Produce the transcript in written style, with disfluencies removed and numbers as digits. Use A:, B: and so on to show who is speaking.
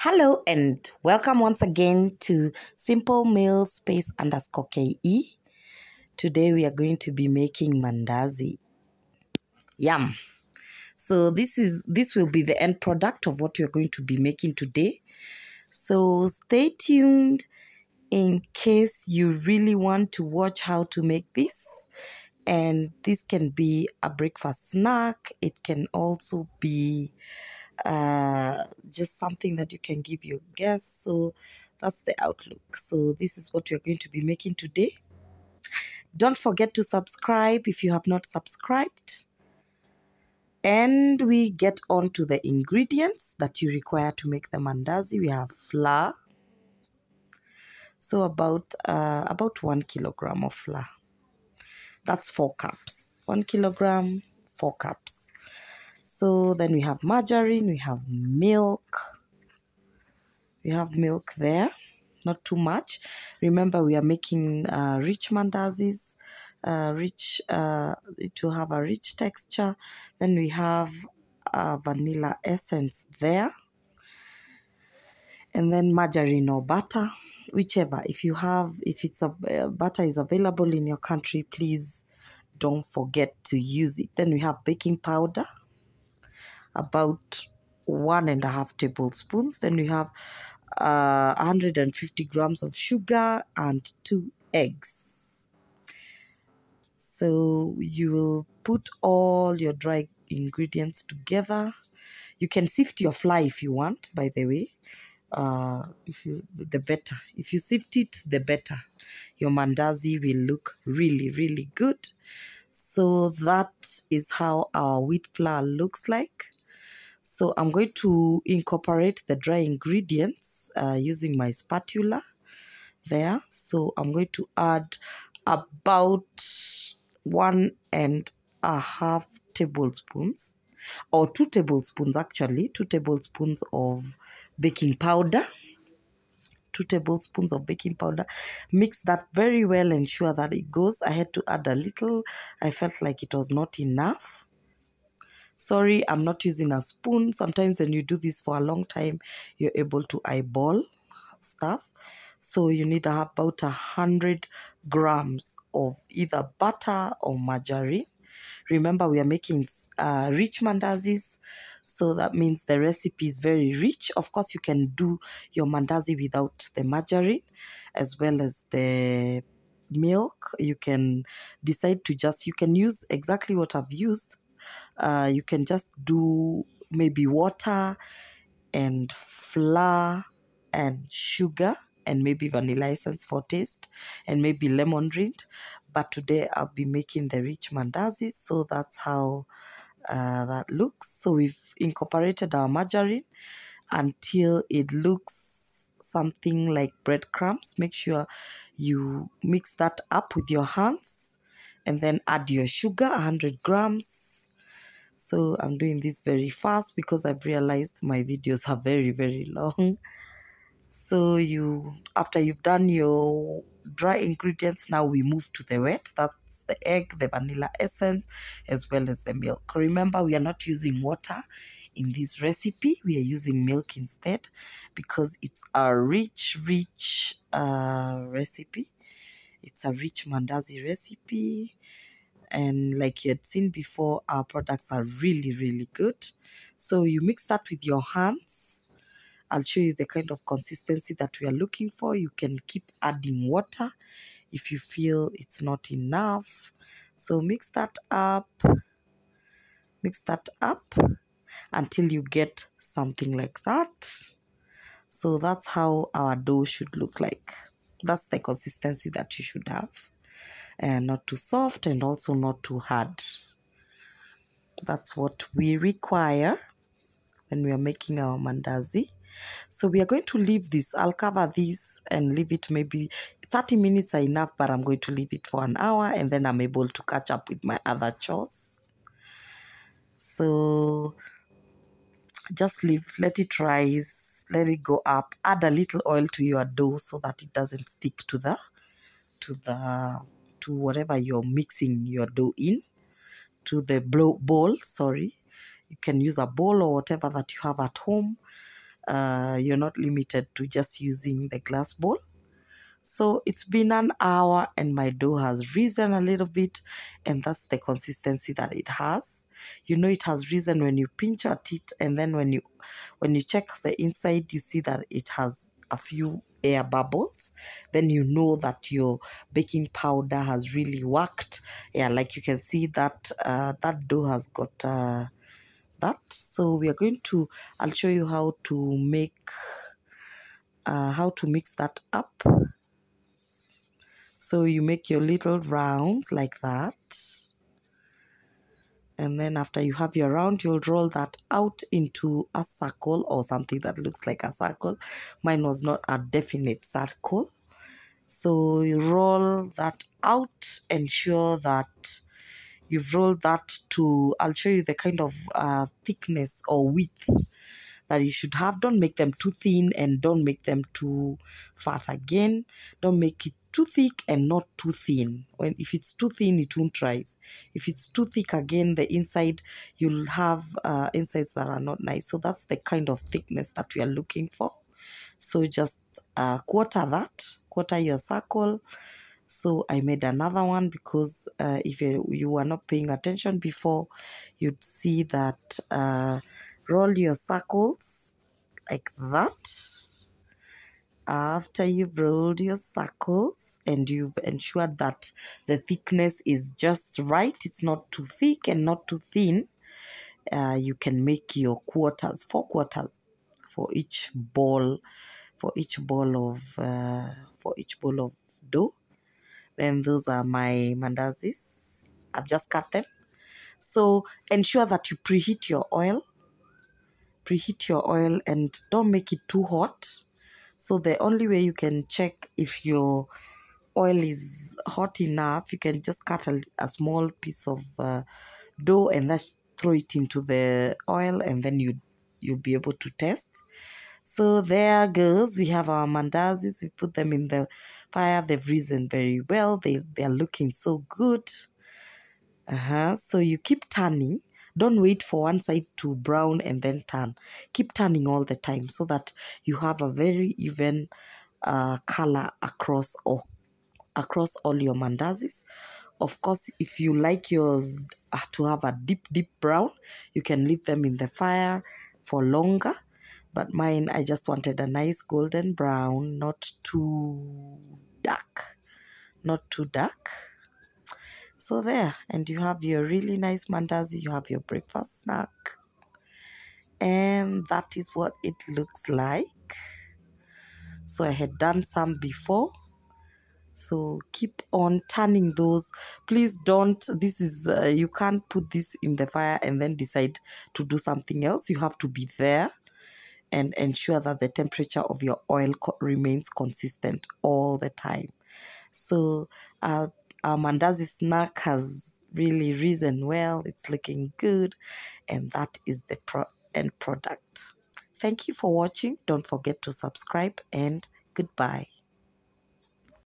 A: Hello and welcome once again to Simple Meal Space underscore KE. Today we are going to be making mandazi. Yum. So this will be the end product of what we are going to be making today. So stay tuned in case you really want to watch how to make this. And this can be a breakfast snack. It can also be just something that you can give your guests. So that's the outlook. So this is what we're going to be making today. Don't forget to subscribe if you have not subscribed. And we get on to the ingredients that you require to make the mandazi. We have flour. So about 1 kilogram of flour. That's 4 cups. 1 kilogram, 4 cups. So then we have margarine, we have milk. We have milk there, not too much. Remember, we are making rich mandazis, it will have a rich texture. Then we have vanilla essence there. And then margarine or butter, whichever. If it's butter is available in your country, please don't forget to use it. Then we have baking powder, about 1.5 tablespoons. Then we have 150 grams of sugar and 2 eggs. So you will put all your dry ingredients together. You can sift your flour if you want, by the way. The better. If you sift it, the better. Your mandazi will look really, really good. So that is how our wheat flour looks like. So I'm going to incorporate the dry ingredients using my spatula there. So I'm going to add about 1.5 tablespoons, or 2 tablespoons actually, 2 tablespoons of baking powder. 2 tablespoons of baking powder. Mix that very well, ensure that it goes. I had to add a little. I felt like it was not enough. Sorry, I'm not using a spoon. Sometimes when you do this for a long time, you're able to eyeball stuff. So you need about 100 grams of either butter or margarine. Remember, we are making rich mandazis, so that means the recipe is very rich. Of course, you can do your mandazi without the margarine as well as the milk. You can decide to you can use exactly what I've used. You can just do maybe water and flour and sugar and maybe vanilla essence for taste and maybe lemon rind. But today I'll be making the rich mandazis, so that's how that looks. So we've incorporated our margarine until it looks something like breadcrumbs. Make sure you mix that up with your hands and then add your sugar, 100 grams. So I'm doing this very fast because I've realized my videos are very, very long. So after you've done your dry ingredients, now we move to the wet. That's the egg, the vanilla essence, as well as the milk. Remember, we are not using water in this recipe. We are using milk instead because it's a rich recipe. It's a rich mandazi recipe. And like you had seen before, our products are really, really good. So you mix that with your hands. I'll show you the kind of consistency that we are looking for. You can keep adding water if you feel it's not enough. So mix that up until you get something like that. So that's how our dough should look like. That's the consistency that you should have. And not too soft and also not too hard. That's what we require when we are making our mandazi. So we are going to leave this. I'll cover this and leave it, maybe 30 minutes are enough, but I'm going to leave it for an hour and then I'm able to catch up with my other chores. So just let it rise, let it go up. Add a little oil to your dough so that it doesn't stick to whatever you're mixing your dough in, to the bowl, sorry. You can use a bowl or whatever that you have at home. you're not limited to just using the glass bowl. So it's been an hour and my dough has risen a little bit, and that's the consistency that it has. You know it has risen when you pinch at it, and then when you check the inside, you see that it has a few air bubbles. Then you know that your baking powder has really worked. Yeah, like you can see that that dough has got that. So we are going to, I'll show you how to make how to mix that up. So you make your little rounds like that. And then after you have your round, you'll roll that out into a circle or something that looks like a circle. Mine was not a definite circle. So you roll that out, ensure that you've rolled that to, I'll show you the kind of thickness or width that you should have. Don't make them too thin and don't make them too fat again. Don't make it too thick and not too thin. If it's too thin, it won't rise. If it's too thick again, the inside, you'll have insides that are not nice. So that's the kind of thickness that we are looking for. So just quarter your circle. So I made another one because if you were not paying attention before, you'd see that roll your circles like that. After you've rolled your circles and you've ensured that the thickness is just right, it's not too thick and not too thin, you can make your quarters, 4 quarters for each ball, for each ball of dough. Then those are my mandazis. I've just cut them. So ensure that you preheat your oil. Preheat your oil and don't make it too hot. So the only way you can check if your oil is hot enough, you can just cut a small piece of dough and just throw it into the oil, and then you'll be able to test. So there goes. We have our mandazis. We put them in the fire. They've risen very well. They're looking so good. So you keep turning. Don't wait for one side to brown and then turn. Keep turning all the time so that you have a very even color across all your mandazis. Of course, if you like yours to have a deep brown, you can leave them in the fire for longer. But mine, I just wanted a nice golden brown, not too dark. Not too dark. So there, and you have your really nice mandazi, you have your breakfast snack. And that is what it looks like. So I had done some before. So keep on turning those. Please don't, this is, you can't put this in the fire and then decide to do something else. You have to be there and ensure that the temperature of your oil remains consistent all the time. So our mandazi snack has really risen well. It's looking good, and that is the end product. Thank you for watching. Don't forget to subscribe, and goodbye.